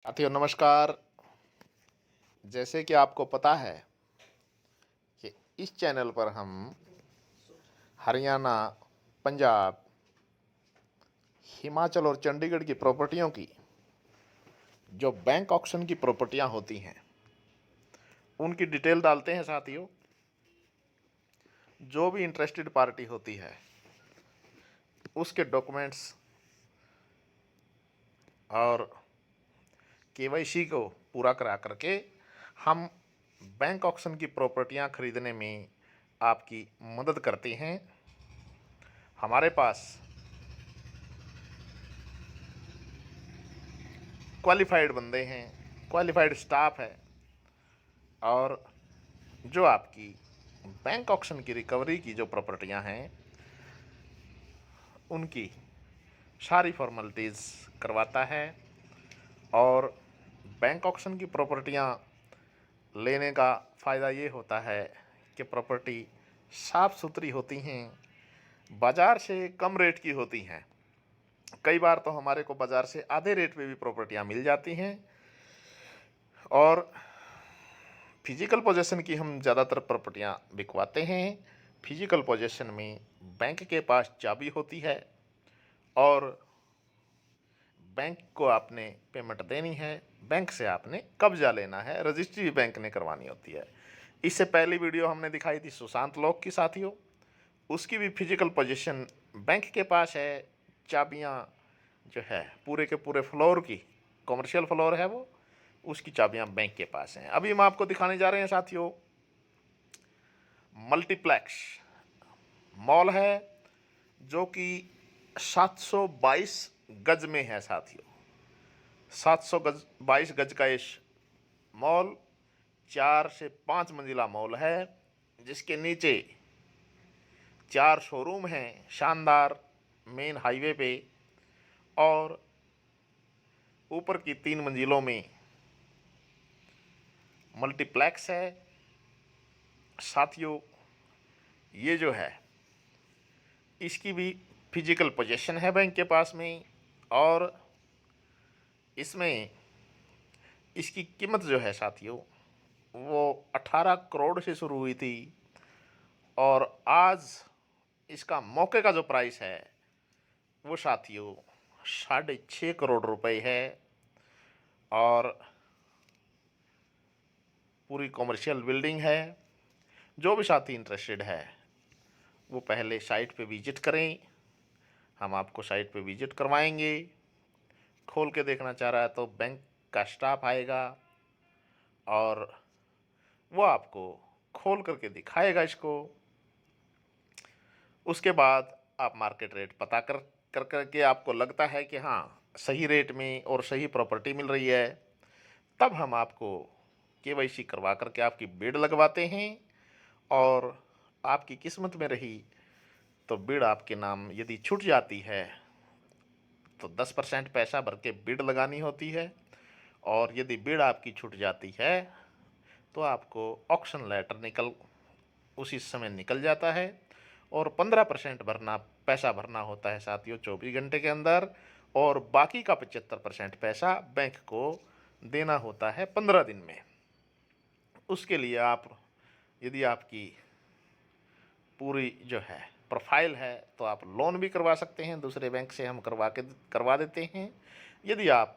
साथियों नमस्कार। जैसे कि आपको पता है कि इस चैनल पर हम हरियाणा, पंजाब, हिमाचल और चंडीगढ़ की प्रॉपर्टियों की जो बैंक ऑक्शन की प्रॉपर्टियां होती हैं उनकी डिटेल डालते हैं। साथियों, जो भी इंटरेस्टेड पार्टी होती है उसके डॉक्यूमेंट्स और केवाईसी को पूरा करा करके हम बैंक ऑक्शन की प्रॉपर्टियां खरीदने में आपकी मदद करते हैं। हमारे पास क्वालिफाइड बंदे हैं, क्वालिफाइड स्टाफ है और जो आपकी बैंक ऑक्शन की रिकवरी की जो प्रॉपर्टियां हैं उनकी सारी फॉर्मेलिटीज़ करवाता है। और बैंक ऑक्शन की प्रॉपर्टियां लेने का फ़ायदा ये होता है कि प्रॉपर्टी साफ़ सुथरी होती हैं, बाज़ार से कम रेट की होती हैं। कई बार तो हमारे को बाज़ार से आधे रेट पे भी प्रॉपर्टियां मिल जाती हैं। और फिजिकल पोजीशन की हम ज़्यादातर प्रॉपर्टियां बिकवाते हैं। फिजिकल पोजीशन में बैंक के पास चाबी होती है और बैंक को आपने पेमेंट देनी है, बैंक से आपने कब्जा लेना है, रजिस्ट्री भी बैंक ने करवानी होती है। इससे पहली वीडियो हमने दिखाई थी सुशांत लोक की। साथियों, उसकी भी फिजिकल पोजीशन बैंक के पास है। चाबियां जो है पूरे के पूरे फ्लोर की, कॉमर्शियल फ्लोर है वो, उसकी चाबियां बैंक के पास हैं। अभी हम आपको दिखाने जा रहे हैं साथियों, मल्टीप्लेक्स मॉल है जो कि 722 गज में है। साथियों, 722 गज का इस मॉल 4 से 5 मंजिला मॉल है, जिसके नीचे 4 शोरूम हैं शानदार मेन हाईवे पे, और ऊपर की 3 मंजिलों में मल्टीप्लेक्स है। साथियों, ये जो है इसकी भी फिजिकल पोजीशन है बैंक के पास में, और इसमें इसकी कीमत जो है साथियों वो 18 करोड़ से शुरू हुई थी, और आज इसका मौके का जो प्राइस है वो साथियों 6.5 करोड़ रुपए है। और पूरी कॉमर्शियल बिल्डिंग है। जो भी साथी इंटरेस्टेड है वो पहले साइट पे विजिट करें, हम आपको साइट पे विजिट करवाएंगे। खोल के देखना चाह रहा है तो बैंक का स्टाफ आएगा और वो आपको खोल करके दिखाएगा इसको। उसके बाद आप मार्केट रेट पता कर करके आपको लगता है कि हाँ सही रेट में और सही प्रॉपर्टी मिल रही है, तब हम आपको केवाईसी करवा करके आपकी बिड लगवाते हैं। और आपकी किस्मत में रही तो बिड आपके नाम यदि छूट जाती है तो 10% पैसा भर के बिड लगानी होती है, और यदि बिड आपकी छूट जाती है तो आपको ऑक्शन लेटर उसी समय निकल जाता है, और 15% पैसा भरना होता है साथियों 24 घंटे के अंदर, और बाकी का 75% पैसा बैंक को देना होता है 15 दिन में। उसके लिए आप, यदि आपकी पूरी जो है प्रोफाइल है तो आप लोन भी करवा सकते हैं, दूसरे बैंक से हम करवा देते हैं। यदि आप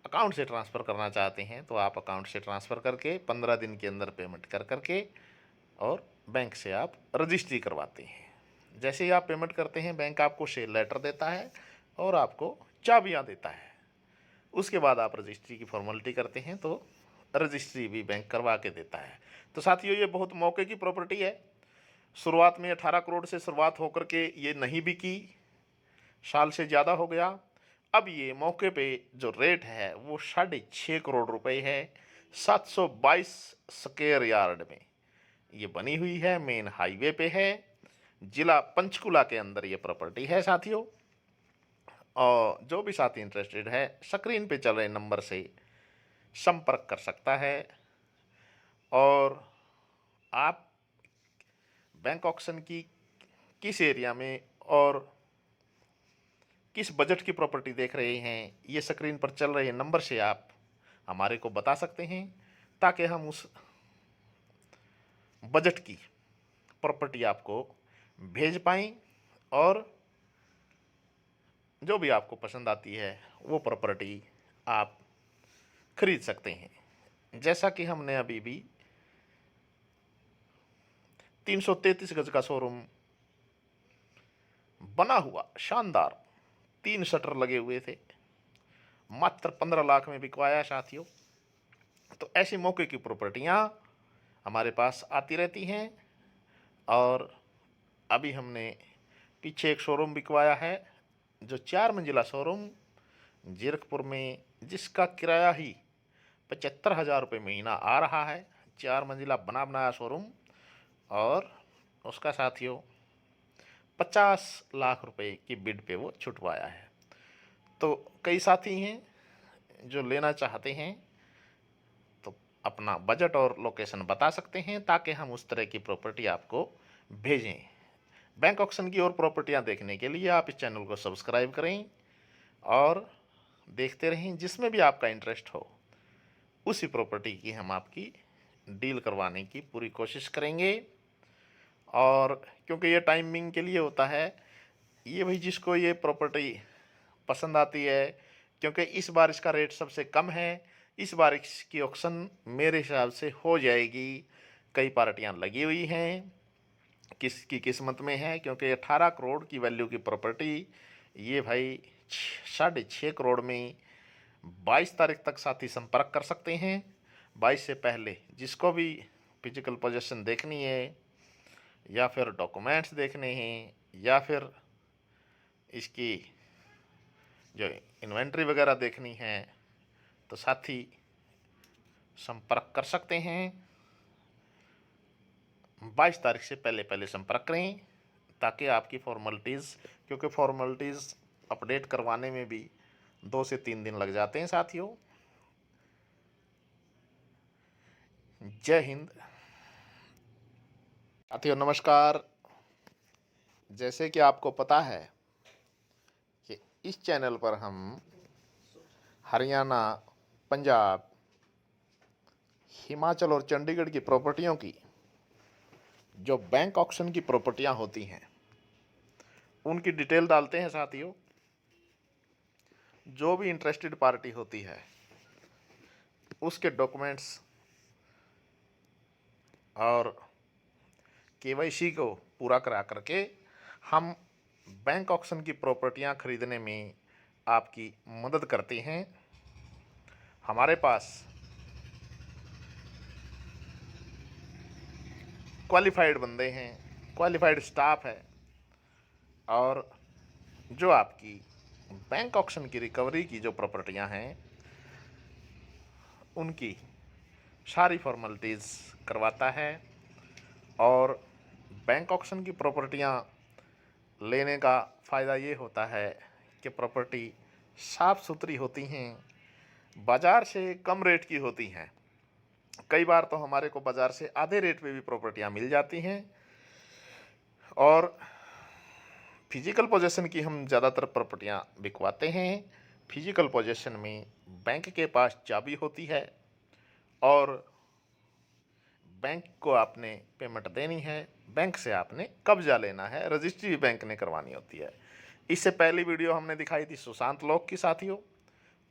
अकाउंट से ट्रांसफ़र करना चाहते हैं तो आप अकाउंट से ट्रांसफ़र करके 15 दिन के अंदर पेमेंट करके और बैंक से आप रजिस्ट्री करवाते हैं। जैसे ही आप पेमेंट करते हैं बैंक आपको सेल लेटर देता है और आपको चाबियां देता है। उसके बाद आप रजिस्ट्री की फॉर्मेलिटी करते हैं तो रजिस्ट्री भी बैंक करवा के देता है। तो साथियों, ये बहुत मौके की प्रॉपर्टी है। शुरुआत में 18 करोड़ से शुरुआत होकर के ये नहीं बिकी, साल से ज़्यादा हो गया। अब ये मौके पे जो रेट है वो 6.5 करोड़ रुपए है। 722 स्क्वायर यार्ड में ये बनी हुई है, मेन हाईवे पे है, जिला पंचकुला के अंदर ये प्रॉपर्टी है साथियों। और जो भी साथी इंटरेस्टेड है स्क्रीन पे चल रहे नंबर से संपर्क कर सकता है। और आप बैंक ऑक्शन की किस एरिया में और किस बजट की प्रॉपर्टी देख रहे हैं, ये स्क्रीन पर चल रहे नंबर से आप हमारे को बता सकते हैं, ताकि हम उस बजट की प्रॉपर्टी आपको भेज पाएँ और जो भी आपको पसंद आती है वो प्रॉपर्टी आप खरीद सकते हैं। जैसा कि हमने अभी भी 333 गज का शोरूम बना हुआ शानदार, 3 शटर लगे हुए थे, मात्र 15 लाख में बिकवाया साथियों। तो ऐसी मौके की प्रॉपर्टियां हमारे पास आती रहती हैं। और अभी हमने पीछे एक शोरूम बिकवाया है, जो 4 मंजिला शोरूम जीरकपुर में, जिसका किराया ही 75,000 रुपये महीना आ रहा है। 4 मंजिला बना बनाया शोरूम, और उसका साथियों 50 लाख रुपए की बिड पे वो छुटवाया है। तो कई साथी हैं जो लेना चाहते हैं, तो अपना बजट और लोकेशन बता सकते हैं, ताकि हम उस तरह की प्रॉपर्टी आपको भेजें। बैंक ऑक्शन की और प्रॉपर्टियां देखने के लिए आप इस चैनल को सब्सक्राइब करें और देखते रहें। जिसमें भी आपका इंटरेस्ट हो उसी प्रॉपर्टी की हम आपकी डील करवाने की पूरी कोशिश करेंगे। और क्योंकि ये टाइमिंग के लिए होता है, ये भाई जिसको ये प्रॉपर्टी पसंद आती है, क्योंकि इस बार इसका रेट सबसे कम है, इस बार इसकी ऑक्शन मेरे हिसाब से हो जाएगी। कई पार्टियां लगी हुई हैं, किसकी किस्मत में है, क्योंकि 18 करोड़ की वैल्यू की प्रॉपर्टी ये भाई 6.5 करोड़ में 22 तारीख तक साथी संपर्क कर सकते हैं। 22 से पहले जिसको भी फिजिकल पोजीशन देखनी है, या फिर डॉक्यूमेंट्स देखने हैं, या फिर इसकी जो इन्वेंट्री वगैरह देखनी है, तो साथी संपर्क कर सकते हैं। 22 तारीख से पहले पहले संपर्क करें, ताकि आपकी फॉर्मेलिटीज़, क्योंकि फॉर्मेलिटीज़ अपडेट करवाने में भी 2 से 3 दिन लग जाते हैं साथियों। जय हिंद साथियों, नमस्कार। जैसे कि आपको पता है कि इस चैनल पर हम हरियाणा, पंजाब, हिमाचल और चंडीगढ़ की प्रॉपर्टियों की, जो बैंक ऑक्शन की प्रॉपर्टियां होती हैं, उनकी डिटेल डालते हैं साथियों। जो भी इंटरेस्टेड पार्टी होती है उसके डॉक्यूमेंट्स और केवाईसी को पूरा करा करके हम बैंक ऑक्शन की प्रॉपर्टियां खरीदने में आपकी मदद करते हैं। हमारे पास क्वालिफाइड बंदे हैं, क्वालिफाइड स्टाफ है, और जो आपकी बैंक ऑक्शन की रिकवरी की जो प्रॉपर्टियां हैं उनकी सारी फॉर्मेलिटीज़ करवाता है। और बैंक ऑक्शन की प्रॉपर्टियां लेने का फ़ायदा ये होता है कि प्रॉपर्टी साफ़ सुथरी होती हैं, बाज़ार से कम रेट की होती हैं। कई बार तो हमारे को बाज़ार से आधे रेट पे भी प्रॉपर्टियां मिल जाती हैं। और फिजिकल पोजीशन की हम ज़्यादातर प्रॉपर्टियां बिकवाते हैं। फिजिकल पोजीशन में बैंक के पास चाबी होती है, और बैंक को आपने पेमेंट देनी है, बैंक से आपने कब्जा लेना है, रजिस्ट्री भी बैंक ने करवानी होती है। इससे पहली वीडियो हमने दिखाई थी सुशांत लोक की साथियों,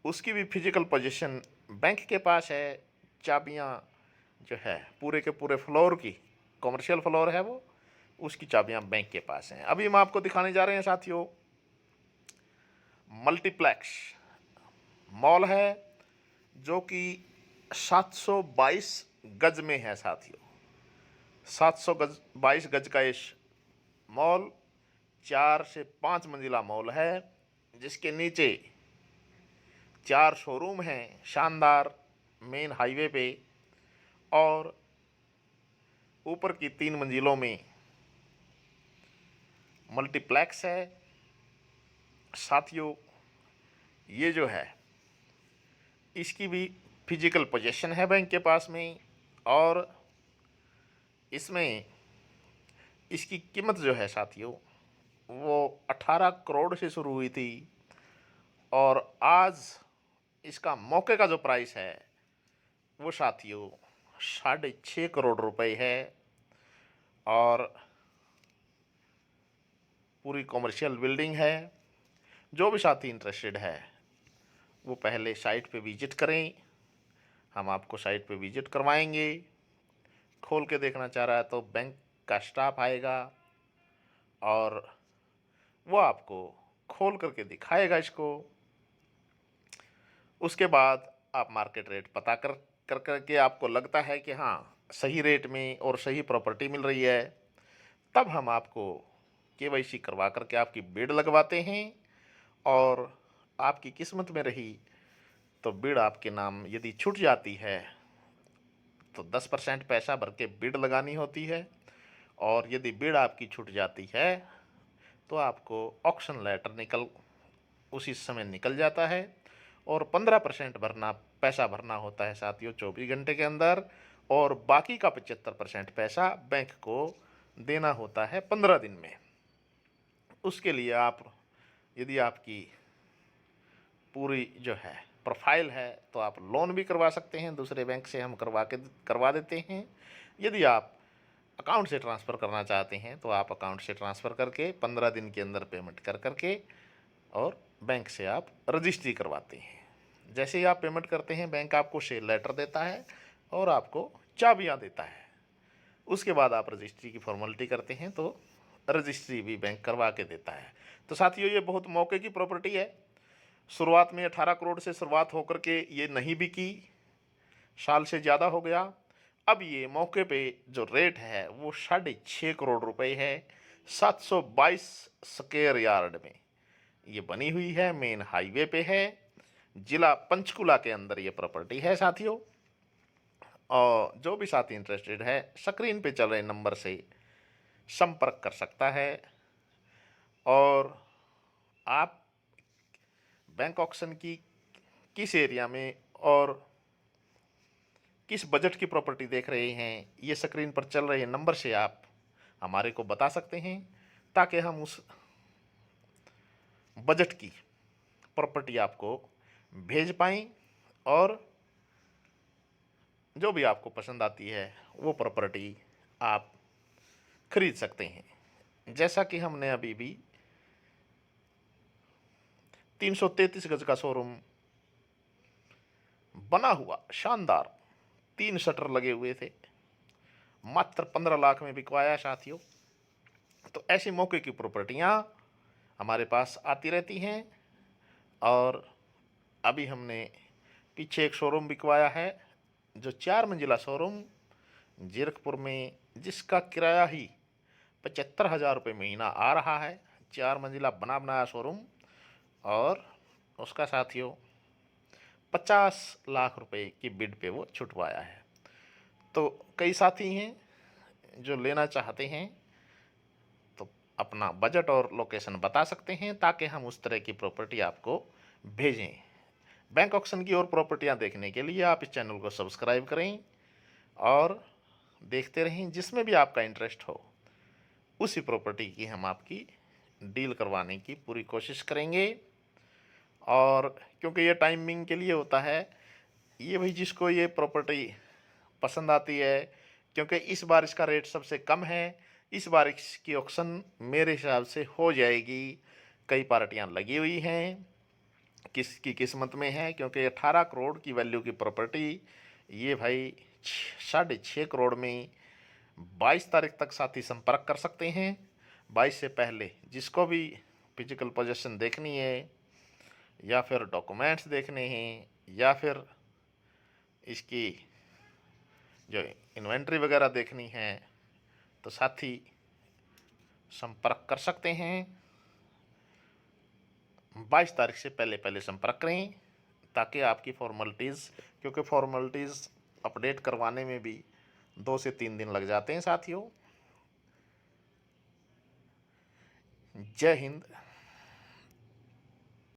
उसकी भी फिजिकल पोजीशन बैंक के पास है। चाबियां जो है पूरे के पूरे फ्लोर की, कमर्शियल फ्लोर है वो, उसकी चाबियां बैंक के पास हैं। अभी हम आपको दिखाने जा रहे हैं साथियों, मल्टीप्लेक्स मॉल है, जो कि 722 गज में है साथियों। 722 गज का ये मॉल 4 से 5 मंजिला मॉल है, जिसके नीचे 4 शोरूम हैं शानदार मेन हाईवे पे, और ऊपर की 3 मंजिलों में मल्टीप्लेक्स है साथियों। ये जो है इसकी भी फिजिकल पोजीशन है बैंक के पास में, और इसमें इसकी कीमत जो है साथियों वो 18 करोड़ से शुरू हुई थी, और आज इसका मौके का जो प्राइस है वो साथियों 6.5 करोड़ रुपए है और पूरी कॉमर्शियल बिल्डिंग है। जो भी साथी इंटरेस्टेड है वो पहले साइट पे विजिट करें, हम आपको साइट पे विजिट करवाएंगे। खोल के देखना चाह रहा है तो बैंक का स्टाफ आएगा और वो आपको खोल करके दिखाएगा इसको। उसके बाद आप मार्केट रेट पता कर करके आपको लगता है कि हाँ सही रेट में और सही प्रॉपर्टी मिल रही है, तब हम आपको केवाईसी करवा करके आपकी बिड लगवाते हैं। और आपकी किस्मत में रही तो बिड आपके नाम यदि छूट जाती है तो 10% पैसा भर के बिड लगानी होती है, और यदि बिड आपकी छूट जाती है तो आपको ऑक्शन लेटर उसी समय निकल जाता है और 15% पैसा भरना होता है साथियों 24 घंटे के अंदर, और बाकी का 75% पैसा बैंक को देना होता है 15 दिन में। उसके लिए आप यदि आपकी पूरी जो है प्रोफाइल है तो आप लोन भी करवा सकते हैं, दूसरे बैंक से हम करवा देते हैं। यदि आप अकाउंट से ट्रांसफ़र करना चाहते हैं तो आप अकाउंट से ट्रांसफ़र करके 15 दिन के अंदर पेमेंट करके और बैंक से आप रजिस्ट्री करवाते हैं। जैसे ही आप पेमेंट करते हैं बैंक आपको शेयर लेटर देता है और आपको चाबियां देता है। उसके बाद आप रजिस्ट्री की फॉर्मेलिटी करते हैं तो रजिस्ट्री भी बैंक करवा के देता है। तो साथियों ये बहुत मौके की प्रॉपर्टी है। शुरुआत में 18 करोड़ से शुरुआत होकर के ये नहीं बिकी, साल से ज़्यादा हो गया। अब ये मौके पे जो रेट है वो 6.5 करोड़ रुपए है। 722 स्क्वायर यार्ड में ये बनी हुई है, मेन हाईवे पे है, जिला पंचकुला के अंदर ये प्रॉपर्टी है साथियों। और जो भी साथी इंटरेस्टेड है स्क्रीन पे चल रहे नंबर से संपर्क कर सकता है। और आप बैंक ऑक्शन की किस एरिया में और किस बजट की प्रॉपर्टी देख रहे हैं, ये स्क्रीन पर चल रहे नंबर से आप हमारे को बता सकते हैं, ताकि हम उस बजट की प्रॉपर्टी आपको भेज पाएँ और जो भी आपको पसंद आती है वो प्रॉपर्टी आप खरीद सकते हैं। जैसा कि हमने अभी भी 333 गज का शोरूम बना हुआ शानदार 3 शटर लगे हुए थे, मात्र 15 लाख में बिकवाया साथियों। तो ऐसी मौके की प्रॉपर्टियां हमारे पास आती रहती हैं। और अभी हमने पीछे एक शोरूम बिकवाया है जो 4 मंजिला शोरूम जीरकपुर में, जिसका किराया ही 75,000 रुपये महीना आ रहा है। 4 मंजिला बना बनाया शोरूम, और उसका साथियों 50 लाख रुपए की बिड पे वो छुटवाया है। तो कई साथी हैं जो लेना चाहते हैं तो अपना बजट और लोकेशन बता सकते हैं, ताकि हम उस तरह की प्रॉपर्टी आपको भेजें। बैंक ऑक्शन की और प्रॉपर्टियां देखने के लिए आप इस चैनल को सब्सक्राइब करें और देखते रहें। जिसमें भी आपका इंटरेस्ट हो उसी प्रॉपर्टी की हम आपकी डील करवाने की पूरी कोशिश करेंगे। और क्योंकि ये टाइमिंग के लिए होता है, ये भाई जिसको ये प्रॉपर्टी पसंद आती है, क्योंकि इस बार इसका रेट सबसे कम है, इस बार इसकी ऑक्शन मेरे हिसाब से हो जाएगी। कई पार्टियां लगी हुई हैं, किसकी किस्मत में है, क्योंकि 18 करोड़ की वैल्यू की प्रॉपर्टी ये भाई 6.5 करोड़ में 22 तारीख तक साथी संपर्क कर सकते हैं। 22 से पहले जिसको भी फिजिकल पोजीशन देखनी है या फिर डॉक्यूमेंट्स देखने हैं या फिर इसकी जो इन्वेंट्री वगैरह देखनी है, तो साथी संपर्क कर सकते हैं। 22 तारीख से पहले पहले संपर्क करें, ताकि आपकी फॉर्मेलिटीज़, क्योंकि फॉर्मेलिटीज़ अपडेट करवाने में भी 2 से 3 दिन लग जाते हैं साथियों। जय हिंद।